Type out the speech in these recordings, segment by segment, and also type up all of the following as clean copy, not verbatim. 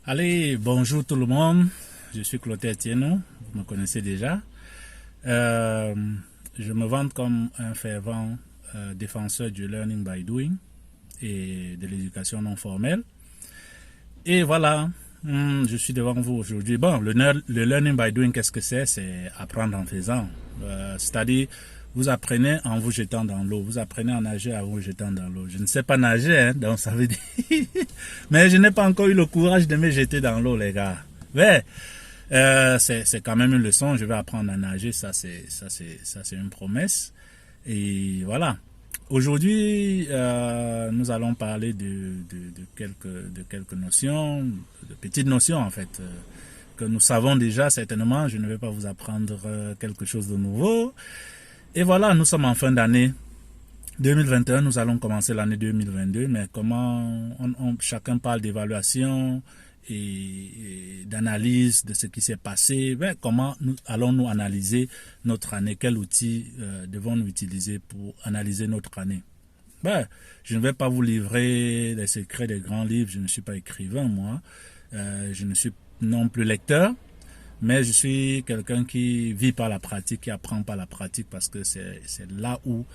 Allez, bonjour tout le monde. Je suis Clotaire Tieno, vous me connaissez déjà. Euh, je me vante comme un fervent défenseur du learning by doing et de l'éducation non formelle. Et voilà, je suis devant vous aujourd'hui. Bon, le learning by doing, qu'est-ce que c'est? C'est apprendre en faisant. C'est-à-dire, vous apprenez en vous jetant dans l'eau. Vous apprenez à nager en vous jetant dans l'eau. Je ne sais pas nager, hein, donc ça veut dire... Mais je n'ai pas encore eu le courage de me jeter dans l'eau, les gars. Mais c'est quand même une leçon. Je vais apprendre à nager. Ça, c'est une promesse. Et voilà. Aujourd'hui, nous allons parler de quelques notions, de petites notions en fait, que nous savons déjà certainement. Je ne vais pas vous apprendre quelque chose de nouveau. Et voilà, nous sommes en fin d'année 2021, nous allons commencer l'année 2022, mais comment chacun parle d'évaluation et d'analyse de ce qui s'est passé, ben, comment allons-nous analyser notre année, quels outils devons-nous utiliser pour analyser notre année. Ben, je ne vais pas vous livrer les secrets des grands livres, je ne suis pas écrivain moi, je ne suis non plus lecteur, mais je suis quelqu'un qui vit par la pratique, qui apprend par la pratique, parce que c'est là où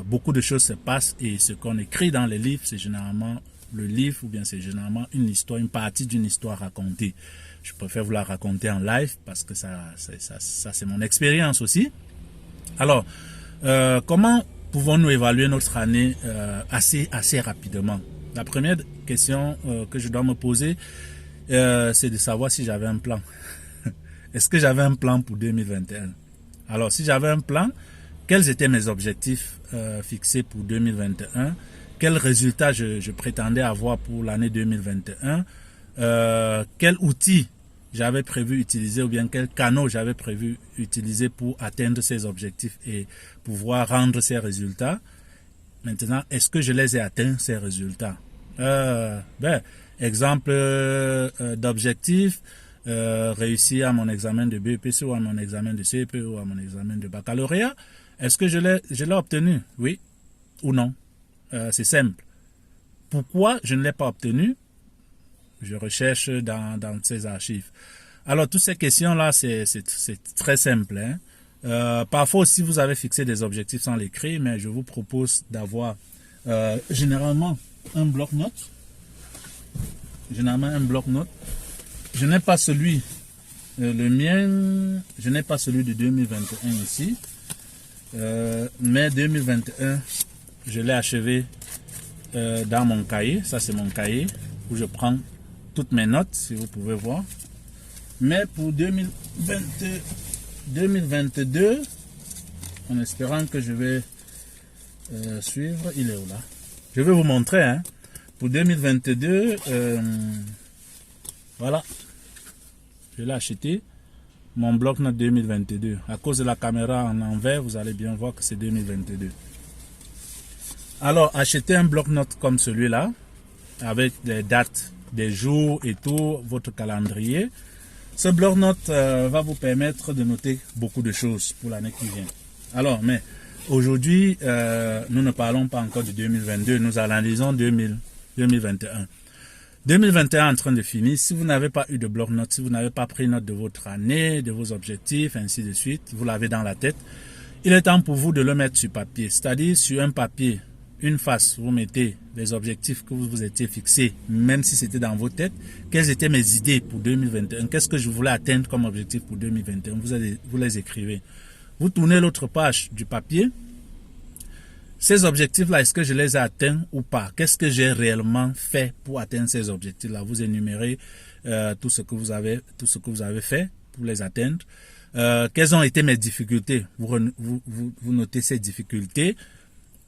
beaucoup de choses se passent, et ce qu'on écrit dans les livres, c'est généralement le livre, ou bien c'est généralement une histoire, une partie d'une histoire racontée. Je préfère vous la raconter en live, parce que ça c'est mon expérience aussi. Alors, comment pouvons-nous évaluer notre année assez rapidement? La première question que je dois me poser, c'est de savoir si j'avais un plan. Est-ce que j'avais un plan pour 2021? Alors, si j'avais un plan, quels étaient mes objectifs fixés pour 2021? Quels résultats je prétendais avoir pour l'année 2021? Quels outils j'avais prévu utiliser, ou bien quels canaux j'avais prévu utiliser pour atteindre ces objectifs et pouvoir rendre ces résultats? Maintenant, est-ce que je les ai atteints, ces résultats? Exemple d'objectif, réussir à mon examen de BEPC ou à mon examen de CEP ou à mon examen de baccalauréat. Est-ce que je l'ai obtenu? Oui ou non? C'est simple. Pourquoi je ne l'ai pas obtenu? Je recherche dans ces archives. Alors, toutes ces questions-là, c'est très simple. Hein? Parfois aussi, vous avez fixé des objectifs sans l'écrire, mais je vous propose d'avoir généralement un bloc-notes. Je n'ai pas celui, le mien, je n'ai pas celui de 2021 ici, mais 2021, je l'ai achevé dans mon cahier. Ça, c'est mon cahier où je prends toutes mes notes, si vous pouvez voir. Mais pour 2022, en espérant que je vais suivre, il est où là? Je vais vous montrer, hein. Pour 2022, voilà. Je l'ai acheté, mon bloc-notes 2022. À cause de la caméra en envers, vous allez bien voir que c'est 2022. Alors, achetez un bloc-notes comme celui-là, avec des dates, des jours et tout, votre calendrier. Ce bloc-notes va vous permettre de noter beaucoup de choses pour l'année qui vient. Alors, mais aujourd'hui, nous ne parlons pas encore de 2022, nous analysons 2021. 2021 en train de finir. Si vous n'avez pas eu de bloc-notes, si vous n'avez pas pris note de votre année, de vos objectifs, ainsi de suite, vous l'avez dans la tête, il est temps pour vous de le mettre sur papier. C'est-à-dire sur un papier, une face, vous mettez les objectifs que vous vous étiez fixés, même si c'était dans vos têtes. Quelles étaient mes idées pour 2021? Qu'est-ce que je voulais atteindre comme objectif pour 2021? Vous les écrivez. Vous tournez l'autre page du papier. Ces objectifs-là, est-ce que je les ai atteints ou pas? Qu'est-ce que j'ai réellement fait pour atteindre ces objectifs-là? Vous énumérez tout ce que vous avez fait pour les atteindre. Quelles ont été mes difficultés? Vous notez ces difficultés.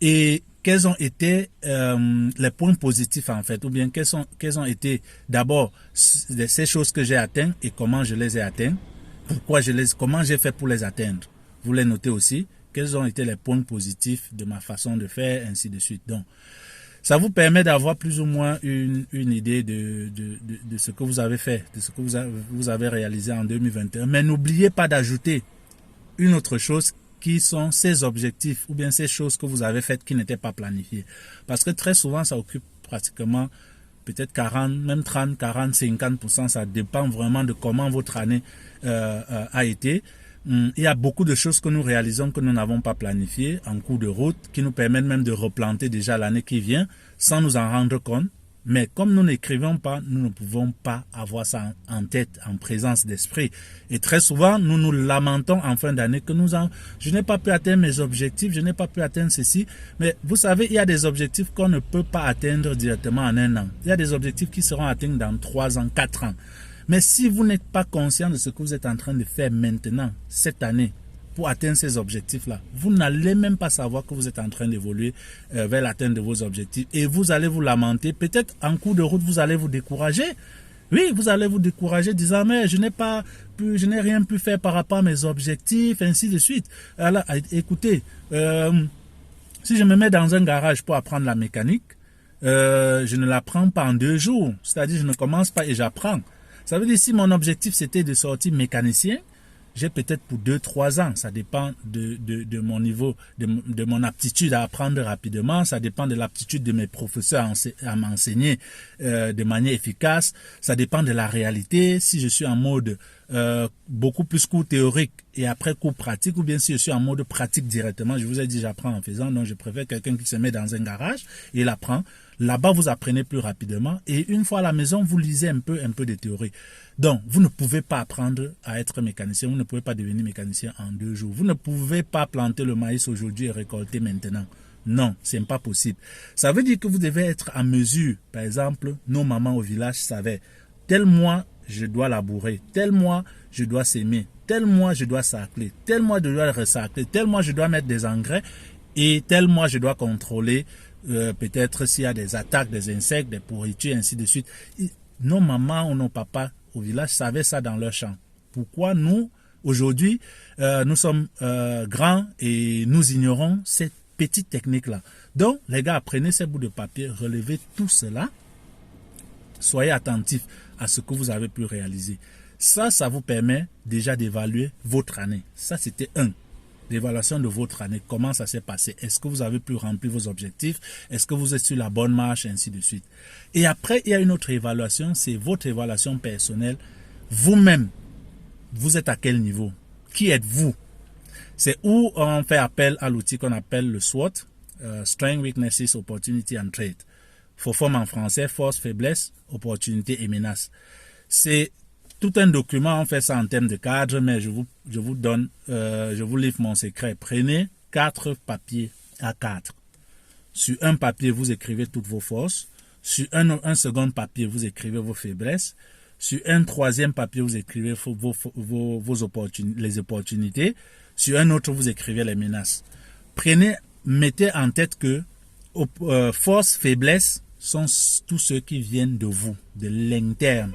Et quels ont été les points positifs en fait? Ou bien quels ont été d'abord ces choses que j'ai atteintes et comment je les ai atteintes? Comment j'ai fait pour les atteindre? Vous les notez aussi. Quels ont été les points positifs de ma façon de faire, ainsi de suite. Donc, ça vous permet d'avoir plus ou moins une idée de ce que vous avez fait, de ce que vous avez réalisé en 2021. Mais n'oubliez pas d'ajouter une autre chose qui sont ces objectifs ou bien ces choses que vous avez faites qui n'étaient pas planifiées. Parce que très souvent, ça occupe pratiquement peut-être 40, même 30, 40, 50%, ça dépend vraiment de comment votre année a été. Il y a beaucoup de choses que nous réalisons que nous n'avons pas planifiées en cours de route, qui nous permettent même de replanter déjà l'année qui vient, sans nous en rendre compte. Mais comme nous n'écrivons pas, nous ne pouvons pas avoir ça en tête, en présence d'esprit. Et très souvent, nous nous lamentons en fin d'année que je n'ai pas pu atteindre mes objectifs, je n'ai pas pu atteindre ceci. Mais vous savez, il y a des objectifs qu'on ne peut pas atteindre directement en un an. Il y a des objectifs qui seront atteints dans 3 ans, 4 ans. Mais si vous n'êtes pas conscient de ce que vous êtes en train de faire maintenant, cette année, pour atteindre ces objectifs-là, vous n'allez même pas savoir que vous êtes en train d'évoluer vers l'atteinte de vos objectifs. Et vous allez vous lamenter. Peut-être en cours de route, vous allez vous décourager. Oui, vous allez vous décourager disant, mais je n'ai rien pu faire par rapport à mes objectifs, ainsi de suite. Alors, écoutez, si je me mets dans un garage pour apprendre la mécanique, je ne l'apprends pas en 2 jours. C'est-à-dire, je ne commence pas et j'apprends. Ça veut dire, si mon objectif c'était de sortir mécanicien, j'ai peut-être pour 2-3 ans, ça dépend de mon niveau, de mon aptitude à apprendre rapidement, ça dépend de l'aptitude de mes professeurs à m'enseigner de manière efficace, ça dépend de la réalité, si je suis en mode beaucoup plus cours théorique et après cours pratique, ou bien si je suis en mode pratique directement, je vous ai dit j'apprends en faisant, donc je préfère quelqu'un qui se met dans un garage et il apprend. Là-bas, vous apprenez plus rapidement et une fois à la maison, vous lisez un peu de théorie. Donc, vous ne pouvez pas apprendre à être mécanicien, vous ne pouvez pas devenir mécanicien en 2 jours. Vous ne pouvez pas planter le maïs aujourd'hui et récolter maintenant. Non, c'est pas possible. Ça veut dire que vous devez être en mesure, par exemple, nos mamans au village savaient, tel mois, je dois labourer, tel mois, je dois s'aimer, tel mois, je dois sacler, tel mois, je dois resacler, tel mois, je dois mettre des engrais et tel mois, je dois contrôler peut-être s'il y a des attaques, des insectes, des pourritures, ainsi de suite. Nos mamans ou nos papas au village savaient ça dans leur champ. Pourquoi nous, aujourd'hui, nous sommes grands et nous ignorons cette petite technique-là? Donc, les gars, prenez ces bouts de papier, relevez tout cela. Soyez attentifs à ce que vous avez pu réaliser. Ça vous permet déjà d'évaluer votre année. Ça, c'était l'évaluation de votre année. Comment ça s'est passé? Est-ce que vous avez pu remplir vos objectifs? Est-ce que vous êtes sur la bonne marche? Ainsi de suite. Et après, il y a une autre évaluation. C'est votre évaluation personnelle. Vous-même, vous êtes à quel niveau? Qui êtes-vous? C'est où on fait appel à l'outil qu'on appelle le SWOT. Strength, Weaknesses, Opportunity and Threat. FOFOM en français, force, faiblesse, opportunité et menace. C'est tout un document, on fait ça en termes de cadre, mais je vous livre mon secret. Prenez 4 papiers A4. Sur un papier, vous écrivez toutes vos forces. Sur un second papier, vous écrivez vos faiblesses. Sur un troisième papier, vous écrivez les opportunités. Sur un autre, vous écrivez les menaces. Mettez en tête que forces, faiblesses sont tous ceux qui viennent de vous, de l'interne.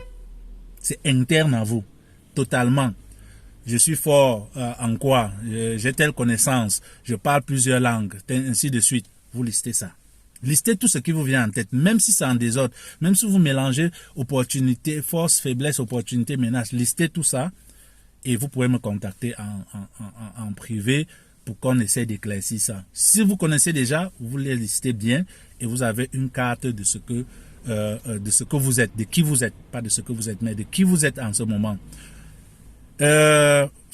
C'est interne à vous, totalement. Je suis fort en quoi? J'ai telle connaissance, je parle plusieurs langues, ainsi de suite. Vous listez ça. Listez tout ce qui vous vient en tête, même si c'est en désordre, même si vous mélangez opportunité, force, faiblesse, opportunité, menace. Listez tout ça et vous pouvez me contacter en privé pour qu'on essaie d'éclaircir ça. Si vous connaissez déjà, vous les listez bien et vous avez une carte de ce que vous êtes, de qui vous êtes, pas de ce que vous êtes, mais de qui vous êtes en ce moment.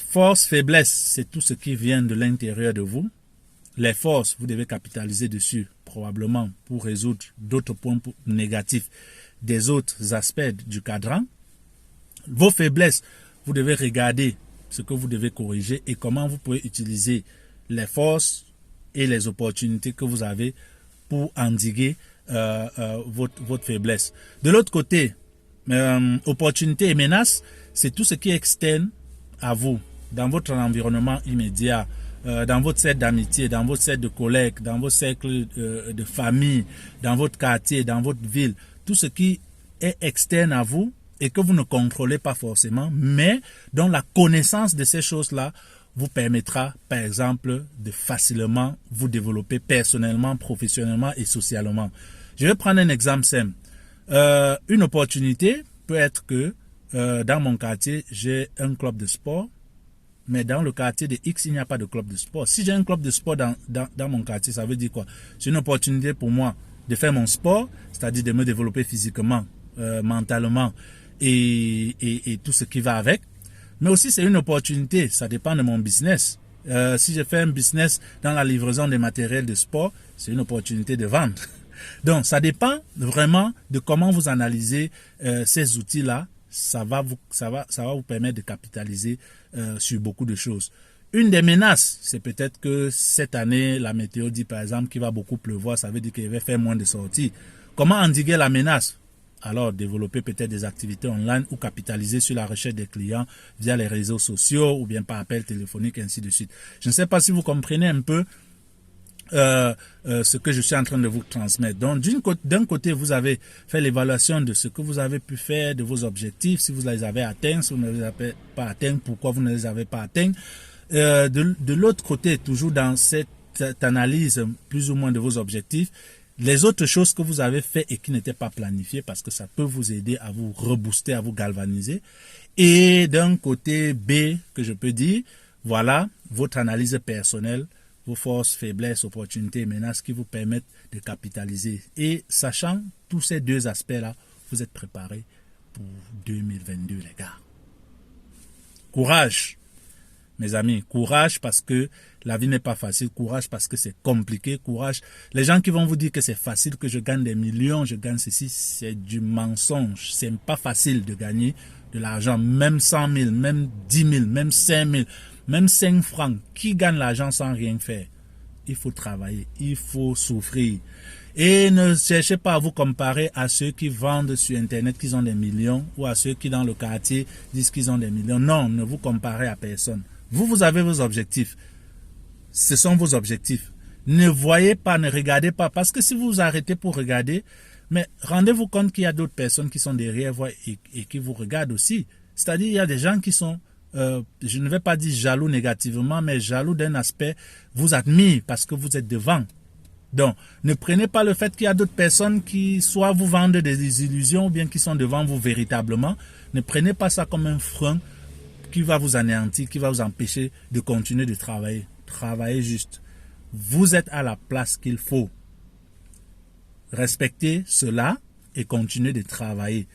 Force, faiblesse, c'est tout ce qui vient de l'intérieur de vous. Les forces, vous devez capitaliser dessus, probablement, pour résoudre d'autres points négatifs des autres aspects du cadran. Vos faiblesses, vous devez regarder ce que vous devez corriger et comment vous pouvez utiliser les forces et les opportunités que vous avez pour endiguer votre faiblesse. De l'autre côté, opportunités et menaces, c'est tout ce qui est externe à vous, dans votre environnement immédiat, dans votre cercle d'amitié, dans votre cercle de collègues, dans votre cercle de famille, dans votre quartier, dans votre ville, tout ce qui est externe à vous et que vous ne contrôlez pas forcément, mais dont la connaissance de ces choses-là vous permettra, par exemple, de facilement vous développer personnellement, professionnellement et socialement. Je vais prendre un exemple simple. Une opportunité peut être que dans mon quartier, j'ai un club de sport, mais dans le quartier de X, il n'y a pas de club de sport. Si j'ai un club de sport dans mon quartier, ça veut dire quoi? C'est une opportunité pour moi de faire mon sport, c'est-à-dire de me développer physiquement, mentalement et tout ce qui va avec. Mais aussi, c'est une opportunité, ça dépend de mon business. Si je fais un business dans la livraison des matériels de sport, c'est une opportunité de vendre. Donc, ça dépend vraiment de comment vous analysez ces outils-là. Ça va vous permettre de capitaliser sur beaucoup de choses. Une des menaces, c'est peut-être que cette année, la météo dit par exemple qu'il va beaucoup pleuvoir, ça veut dire qu'il va faire moins de sorties. Comment endiguer la menace? Alors, développer peut-être des activités online ou capitaliser sur la recherche des clients via les réseaux sociaux ou bien par appel téléphonique, ainsi de suite. Je ne sais pas si vous comprenez un peu ce que je suis en train de vous transmettre. Donc, d'un côté, vous avez fait l'évaluation de ce que vous avez pu faire, de vos objectifs, si vous les avez atteints, si vous ne les avez pas atteints, pourquoi vous ne les avez pas atteints. De l'autre côté, toujours dans cette analyse plus ou moins de vos objectifs, les autres choses que vous avez fait et qui n'étaient pas planifiées, parce que ça peut vous aider à vous rebooster, à vous galvaniser. Et d'un côté B, que je peux dire, voilà votre analyse personnelle, vos forces, faiblesses, opportunités et menaces qui vous permettent de capitaliser. Et sachant tous ces deux aspects-là, vous êtes préparés pour 2022, les gars. Courage, mes amis. Courage parce que la vie n'est pas facile. Courage parce que c'est compliqué. Courage. Les gens qui vont vous dire que c'est facile, que je gagne des millions, je gagne ceci, c'est du mensonge. C'est pas facile de gagner de l'argent. Même 100 000, même 10 000, même 5 000. Même 5 francs, qui gagne l'argent sans rien faire? Il faut travailler, il faut souffrir. Et ne cherchez pas à vous comparer à ceux qui vendent sur Internet qu'ils ont des millions ou à ceux qui dans le quartier disent qu'ils ont des millions. Non, ne vous comparez à personne. Vous avez vos objectifs. Ce sont vos objectifs. Ne voyez pas, ne regardez pas. Parce que si vous vous arrêtez pour regarder, mais rendez-vous compte qu'il y a d'autres personnes qui sont derrière vous et qui vous regardent aussi. C'est-à-dire, il y a des gens qui sont... je ne vais pas dire jaloux négativement, mais jaloux d'un aspect, vous admire parce que vous êtes devant. Donc, ne prenez pas le fait qu'il y a d'autres personnes qui soit vous vendent des illusions ou bien qui sont devant vous véritablement. Ne prenez pas ça comme un frein qui va vous anéantir, qui va vous empêcher de continuer de travailler. Travaillez juste. Vous êtes à la place qu'il faut. Respectez cela et continuez de travailler.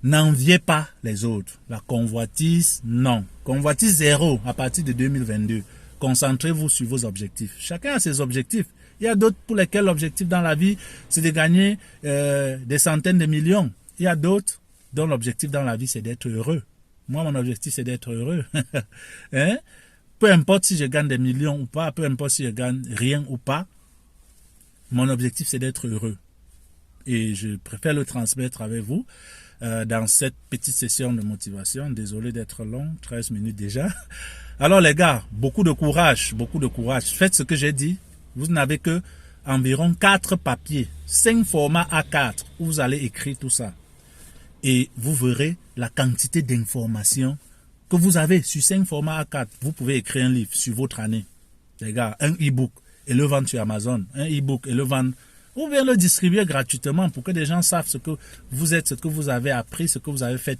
N'enviez pas les autres. La convoitise, non. Convoitise zéro à partir de 2022. Concentrez-vous sur vos objectifs. Chacun a ses objectifs. Il y a d'autres pour lesquels l'objectif dans la vie, c'est de gagner des centaines de millions. Il y a d'autres dont l'objectif dans la vie, c'est d'être heureux. Moi, mon objectif, c'est d'être heureux. Hein? Peu importe si je gagne des millions ou pas, peu importe si je gagne rien ou pas, mon objectif, c'est d'être heureux. Et je préfère le transmettre avec vous dans cette petite session de motivation. Désolé d'être long, 13 minutes déjà. Alors les gars, beaucoup de courage, beaucoup de courage. Faites ce que j'ai dit. Vous n'avez que environ 4 papiers, 5 formats A4 où vous allez écrire tout ça. Et vous verrez la quantité d'informations que vous avez sur 5 formats A4. Vous pouvez écrire un livre sur votre année. Les gars, un e-book et le vendre sur Amazon. Un e-book et le vendre ou bien le distribuer gratuitement pour que des gens savent ce que vous êtes, ce que vous avez appris, ce que vous avez fait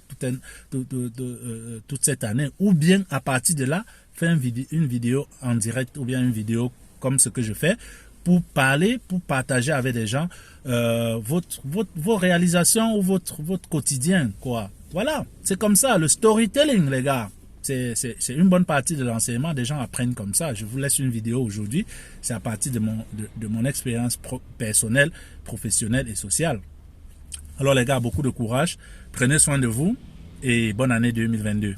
toute cette année. Ou bien, à partir de là, faire une vidéo en direct ou bien une vidéo comme ce que je fais pour parler, pour partager avec des gens vos réalisations ou votre quotidien, quoi. Voilà, c'est comme ça, le storytelling, les gars. C'est une bonne partie de l'enseignement, des gens apprennent comme ça. Je vous laisse une vidéo aujourd'hui, c'est à partir de mon expérience personnelle, professionnelle et sociale. Alors les gars, beaucoup de courage, prenez soin de vous et bonne année 2022.